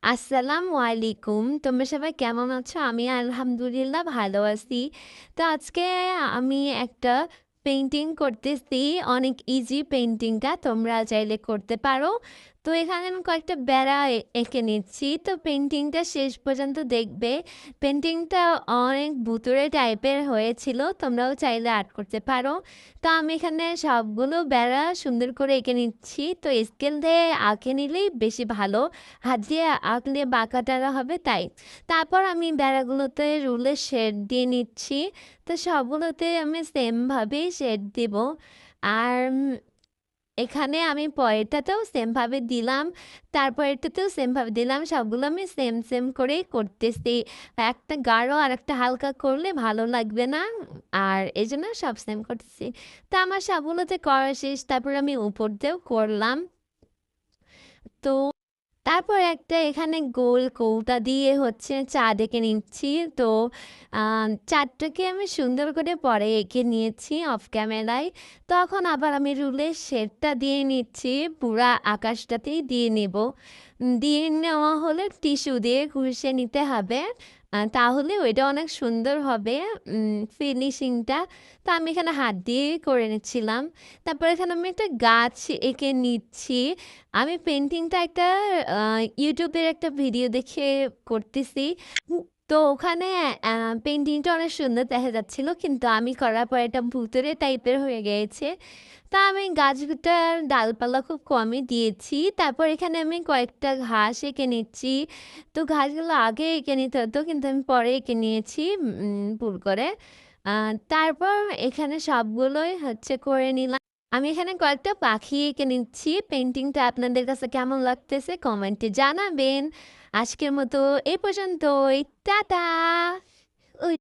আসসালামু আলাইকুম। তোমরা সবাই কেমন আছো? আমি আলহামদুলিল্লাহ ভালো আছি। তো আজকে আমি একটা পেইন্টিং করতেছি। অনেক ইজি পেইন্টিংটা তোমরা চাইলে করতে পারো। তো এখানে আমি কয়েকটা বেড়া এঁকে নিচ্ছি। তো পেইন্টিংটা শেষ পর্যন্ত দেখবে। পেইন্টিংটা অনেক ভুতুড়ে টাইপের হয়েছিল। তোমরাও চাইলে আর্ট করতে পারো। তো আমি এখানে সবগুলো বেড়া সুন্দর করে এঁকে নিচ্ছি। তো স্কেল দিয়ে আঁকে নিলেই বেশি ভালো। হাত দিয়ে আঁকলে বাঁকা-টাকা হবে তাই। তারপর আমি বেড়াগুলোতে রুলের শেড দিয়ে নিচ্ছি। তো সবগুলোতে আমি সেমভাবেই শেড দিব। আর এখানে আমি পরেরটাতেও সেমভাবে দিলাম, তারপরেরটাতেও সেমভাবে দিলাম। সবগুলো আমি সেম করেই করতেছি। একটা গাঢ় আর একটা হালকা করলে ভালো লাগবে না। আর এজন্য সব সেম করতেছি। তো আমার সবগুলোতে করা শেষ। তারপর আমি উপর দিয়েও করলাম। তো তারপর একটা এখানে গোল কৌটা দিয়ে হচ্ছে চাঁদ এঁকে নিচ্ছি। তো চাঁদটাকে আমি সুন্দর করে পরে এঁকে নিয়েছি অফ ক্যামেরায়। তখন আবার আমি রুলের শেডটা দিয়ে নিচ্ছি, পুরা আকাশটাতেই দিয়ে নেব। দিয়ে নেওয়া হলে টিস্যু দিয়ে ঘষে নিতে হবে। তাহলে ওইটা অনেক সুন্দর হবে ফিনিশিংটা। তো আমি এখানে হাত দিয়েই করে নিচ্ছিলাম। তারপর এখানে আমি একটা গাছ এঁকে নিচ্ছি। আমি পেইন্টিংটা একটা ইউটিউবের একটা ভিডিও দেখে করতেছি। তো ওখানে পেইন্টিংটা অনেক সুন্দর দেখা যাচ্ছিল, কিন্তু আমি করার পর এটা ভুতুড়ে টাইপের হয়ে গিয়েছে। তা আমি গাছটার ডালপালা খুব কমই দিয়েছি। তারপর এখানে আমি কয়েকটা ঘাস এঁকে নিচ্ছি। তো ঘাসগুলো আগে এঁকে নিতে হতো, কিন্তু আমি পরে এঁকে নিয়েছি ভুল করে। তারপর এখানে সবগুলোই হচ্ছে করে নিলাম। আমি এখানে কয়েকটা পাখি এঁকে নিচ্ছি। পেইন্টিংটা আপনাদের কাছে কেমন লাগতেছে কমেন্টে জানাবেন। আজকের মতো এই পর্যন্তই। টাটা।